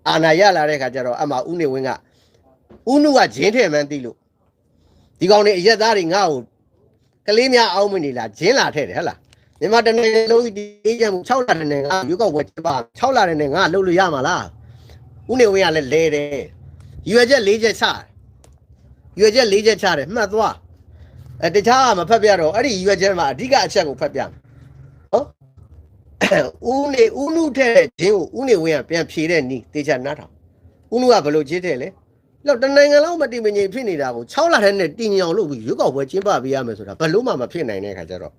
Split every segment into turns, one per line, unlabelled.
အာနာရလာတဲ့ခါကျတော့အမှဦးနေဝင်းကဦးနုကဂျင်းထဲမှန်းသိလို့ဒီကောင်တွေအရက်သားတွေငါ့ကိုကလေးများအောင်မနေလားဂျင်းလာထဲတယ်ဟဲ့လားမြန်မာတနေ့လုံးဒီကြံမှု6လနဲ့ငါရွေးကောက်ပွဲကျပါ6လနဲ့ငါလှုပ်လို့ရမှာလားဦးနေဝင်းကလည်းလဲတယ်ရွယ်ချက်4ချက်ချရွယ်ချက်4ချက်ချတယ်မှတ်သွားတခြားမဖတ်ပြတော့အဲ့ဒီရွယ်ချက်မှာအဓိကအချက်ကိုဖတ်ပြနော်ဦးနုထဲတဲ့ဂျင်းကိုဦးနေဝင်းကပြန်ဖြေတဲ့နီးတေချာနားထောင်ဦးနုကဘယ်လိုဂျင်းထဲလဲလောက်တနိုင်ငံလုံးမတည်မငြိမ်ဖြစ်နေတာကို6လထဲနဲ့တည်ငြိမ်အောင်လုပ်ပြီးရွေးကောက်ပွဲကျင်းပပေးရမယ်ဆိုတာဘယ်လို့မှမဖြစ်နိုင်တဲ့ခါကျတော့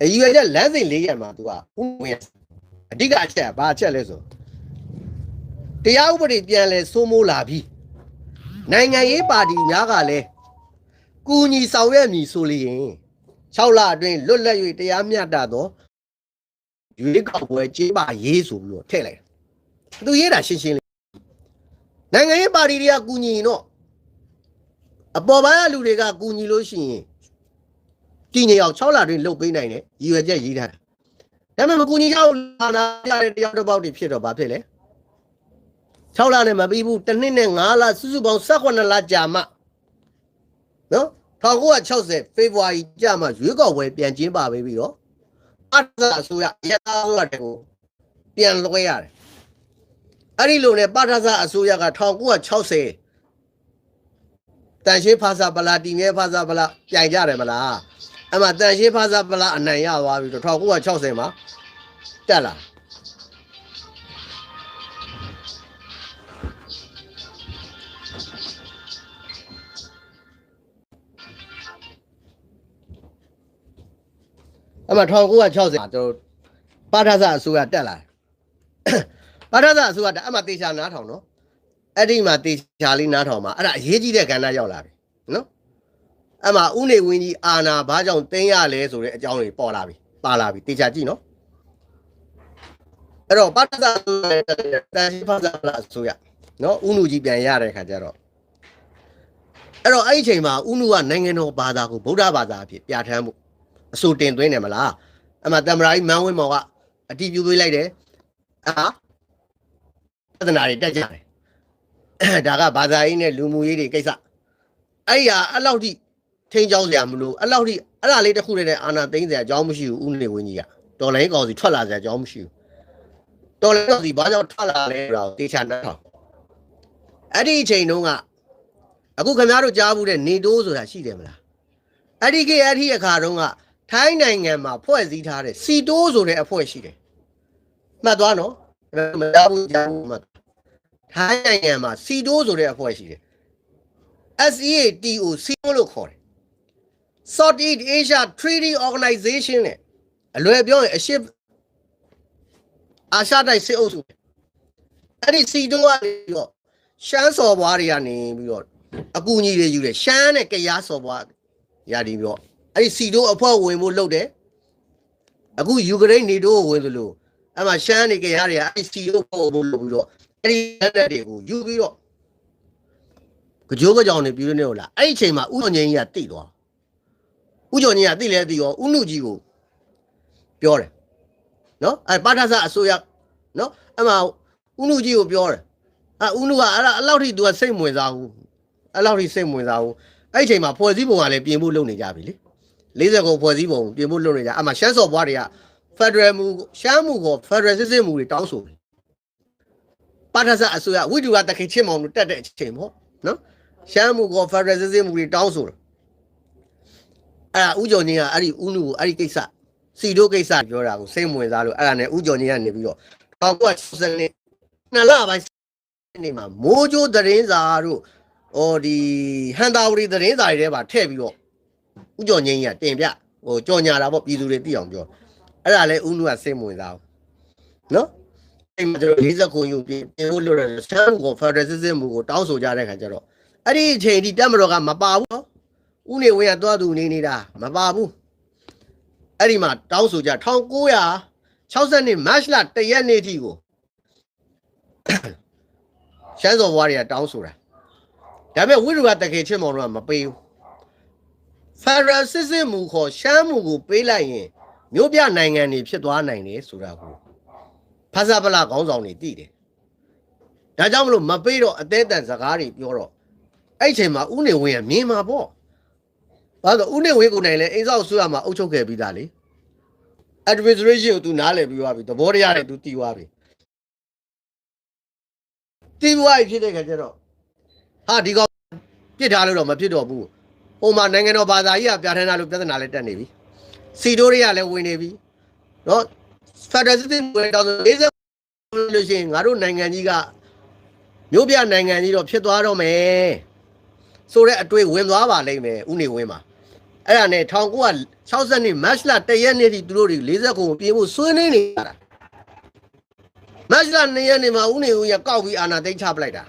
အရွယ်ချက်လမ်းစဉ်4ရက်မှာ तू ကဦးဝင်းအဓိကအချက်ဘာအချက်လဲဆိုတရားဥပဒေပြန်လဲစိုးမိုးလာပြီနိုင်ငံရေးပါတီများကလည်းကူညီဆောင်ရွက်မည်ဆိုလျင်6လအတွင်းလွတ်လပ်၍တရားမျှတသောရွေးကောက်ပွဲကျင်းပရေးဆိုပြီးတော့ထည့်လိုက်သူရေးတာရှင်းရှင်းလေးနိုင်ငံရေးပါတီတွေကကူညီရင်တော့အပေါ်ပိုင်းကလူတွေကကူညီလို့ရှိရင်တည်ငြိမ်အောင်6လအတွင်းလုပ်ပေးနိုင်တယ်ရည်ရွယ်ချက်ရေးထားတယ်ဒါပေမဲ့မကူညီကြဘူးလာနာရတဲ့တရားတစ်ပေါက်တွေဖြစ်တော့ဘာဖြစ်လဲ6လနဲ့မပြီးဘူးတစ်နှစ်နဲ့5လစုစုပေါင်း18လကြာမှနော်1960ဖေဖော်ဝါရီကြာမှရွေးကောက်ပွဲပြန်ကျင်းပပေးပြီးတော့အထအစိုးရရတာဆိုတဲ့ကိုပြန်လွှဲရတယ်အဲ့ဒီလိုနဲ့ပထသအစိုးရက1960တန်ရှင်းဖာစာပလာတီငယ်ဖာစာပလာပြန်ကြတယ်မလားအမှတန်ရှင်းဖာစာပလာအနိုင်ရသွားပြီးတော့1960မှာတက်လာအမှ1960မှာတို့ပထသအစိုးရတက်လာပထသအစိုးရတက်အမှတေချာနားထောင်နော်အဲ့ဒီမှာတေချာလေးနားထောင်မှာအဲ့ဒါအရေးကြီးတဲ့ကဏ္ဍရောက်လာပြီနော်အဲ့မှာဦးနေဝင်းကြီးအာနာဘာကြောင့်တင်းရလဲဆိုတဲ့အကြောင်းတွေပေါ်လာပြီပါလာပြီတေချာကြည့်နော်အဲ့တော့ပထသတန်ရှင်းဖာစာပလာအစိုးရနော်ဦးနုကြီးပြန်ရတဲ့ခါကျတော့အဲ့တော့အဲ့ဒီအချိန်မှာဦးနုကနိုင်ငံတော်ဘာသာကိုဗုဒ္ဓဘာသာအဖြစ်ပြဋ္ဌာန်းမှုအစိုးတင်သွင်းတယ်မလားအမှတမရာကြီးမန်းဝင်းမောင်ကအတီးပြပေးလိုက်တယ်ပြဿနာတွေတက်ကြတယ်ဒါကဘာသာရေးနဲ့လူမှုရေးတွေကိစ္စအဲ့ရအဲ့လောက်ထိထိန်းချောင်းစရာမလိုအဲ့လောက်ထိအဲ့ဒါလေးတစ်ခုတည်းနဲ့အာနာသိန်းစရာအကြောင်းမရှိဘူးဦးနေဝင်းကြီးကတော်လိုင်းကောင်စီထွက်လာစရာအကြောင်းမရှိဘူးတော်လိုင်းကောင်စီဘာကြောင့်ထွက်လာလဲဆိုတော့တေချာနားထောင်အဲ့ဒီအချိန်တုန်းကအခုခင်ဗျားတို့ကြားဘူးတဲ့နေတိုးဆိုတာရှိတယ်မလားအဲ့ဒီအခါတုန်းကထိုင်းနိုင်ငံမှာဖွဲ့စည်းထားတဲ့စီတိုးဆိုတဲ့အဖွဲ့ရှိတယ်မှတ်သွားနော်မရဘူးကြားဘူးမှတ်ထိုင်းနိုင်ငံမှာစီတိုးဆိုတဲ့အဖွဲ့ရှိတယ် SEATO စီတိုးလို့ခေါ်တယ် Southeast Asia Treaty Organization နဲ့အလွယ်ပြောရင်အရှေ့အာရှတိုက်စစ်အုပ်စုအဲ့ဒီစီတိုးကနေပြီးတော့ရှမ်းစော်ဘွားတွေကနေပြီးတော့အကူအညီတွေယူတယ်ရှမ်းနဲ့ကရားစော်ဘွားရပြီးတော့အဲ့ဒီစီတိုးအဖွဲ့ဝင်ဖို့လုပ်တယ်အခုယူကရိန်းနေတိုးဝင်သလိုအဲ့မှာရှမ်းနေကြရတဲ့အဲ့ဒီစီတိုးဖို့လုပ်ပြီးတော့အဲ့ဒီလက်တွေကိုယူပြီးတော့ကြောကြောင်နေပြီးနေလို့လားအဲ့ဒီအချိန်မှာဥကျော်ငင်းကြီးကတိသွားဥကျော်ငင်းကတိလဲတိရောဥနုကြီးကိုပြောတယ်နော်အဲ့ပါထသအစိုးရနော်အဲ့မှာဥနုကြီးကိုပြောတယ်ဥနုကအဲ့လောက်ထိ तू ကစိတ်ဝင်စားဘူးအဲ့လောက်ထိစိတ်ဝင်စားဘူးအဲ့ဒီအချိန်မှာဖွဲ့စည်းပုံကလည်းပြင်ဖို့လုပ်နေကြပြီလေ40ကိုဖွဲ့စည်းပုံပြင်ဖို့လုပ်နေကြအမှရှမ်းစော်ဘွားတွေက Federal မူရှမ်းမူကို Federal စစ်စစ်မူတွေတောင်းဆိုတယ်ပါထသအစိုးရဝိတုကတခင်ချင်းမောင်တို့တက်တဲ့အချိန်ပေါ့နော်ရှမ်းမူကို Federal စစ်စစ်မူတွေတောင်းဆိုတယ်အဲ့ဒါဥကျော်ကြီးကအဲ့ဒီဥနုကိုအဲ့ဒီကိစ္စစီတိုးကိစ္စပြောတာကိုစိတ်ဝင်စားလို့အဲ့ဒါနဲ့ဥကျော်ကြီးကနေပြီးတော့1960နှစ်လပိုင်းနေမှာမိုးကြိုးသတင်းစာတို့ဒီဟန်တာဝတီသတင်းစာတွေထဲမှာထည့်ပြီးတော့ဥကျော်ငင်းကြီးကတင်ပြကြော်ညာတာပေါ့ပြည်သူတွေသိအောင်ပြောအဲ့ဒါလဲဥနုကစိတ်ဝင်စားဘူးနော်အဲ့မှာကျွန်တော်40ခုယူပြင်ဖို့လို့ရစမ်းကို Federal System ကိုတောင်းဆိုကြတဲ့ခါကျတော့အဲ့ဒီအချိန်ဒီတက်မတော်ကမပါဘူးနော်ဥနေဝင်းကသွားသူနေနေတာမပါဘူးအဲ့ဒီမှာတောင်းဆိုကြ1960 March လ1ရက်နေ့ထိကိုရှမ်းစော်ဘွားတွေကတောင်းဆိုတာဒါပေမဲ့ဝိရုကတကယ်ချင်းမောင်တော့မပေးဘူး Federal System မူခေါ်ရှမ်းမူကိုပေးလိုက်ရင်မြို့ပြနိုင်ငံတွေဖြစ်သွားနိုင်တယ်ဆိုတာကိုဖာစာပလာခေါင်းဆောင်တွေသိတယ် ဒါကြောင့်မလို့မပေးတော့အသေးတန်စကားတွေပြောတော့အဲ့ချိန်မှာဥနေဝင်းကမြင်မှာပေါ့ဘာလို့ဥနေဝင်းကိုနိုင်လဲအိမ်ဆောက်ဆွေးရမှာအုပ်ချုပ်ခဲ့ပြီးသားလေ administration ကိုသူနားလည်ပြီးသွားပြီသဘောတရားတွေသူတီးသွားပြီတီးသွားပြီဖြစ်တဲ့ခါကျတော့ဟာဒီကောင်ပြစ်ထားလို့တော့မဖြစ်တော့ဘူးဟိုမှာနိုင်ငံတော်ဘာသာကြီးကပြဋ္ဌာန်းတာလို့ပြဿနာလည်းတက်နေပြီစီတိုးတွေကလည်းဝင်နေပြီနော် Federal System ဝင်တော့40လို့ရှိရင်ငါတို့နိုင်ငံကြီးကမြို့ပြနိုင်ငံကြီးတော့ဖြစ်သွားတော့မယ်ဆိုတဲ့အတွေ့ဝင်သွားပါလိမ့်မယ်ဥနေဝင်းမှာအဲ့ဒါနဲ့1960နှစ်မတ်လ1ရက်နေ့ထိသူတို့တွေ40ခုပြေးဖို့ဆွေးနွေးနေတာမတ်လ2ရက်နေ့မှာဥနေဝင်းရကောက်ပြီးအာဏာသိမ်းချပလိုက်တာ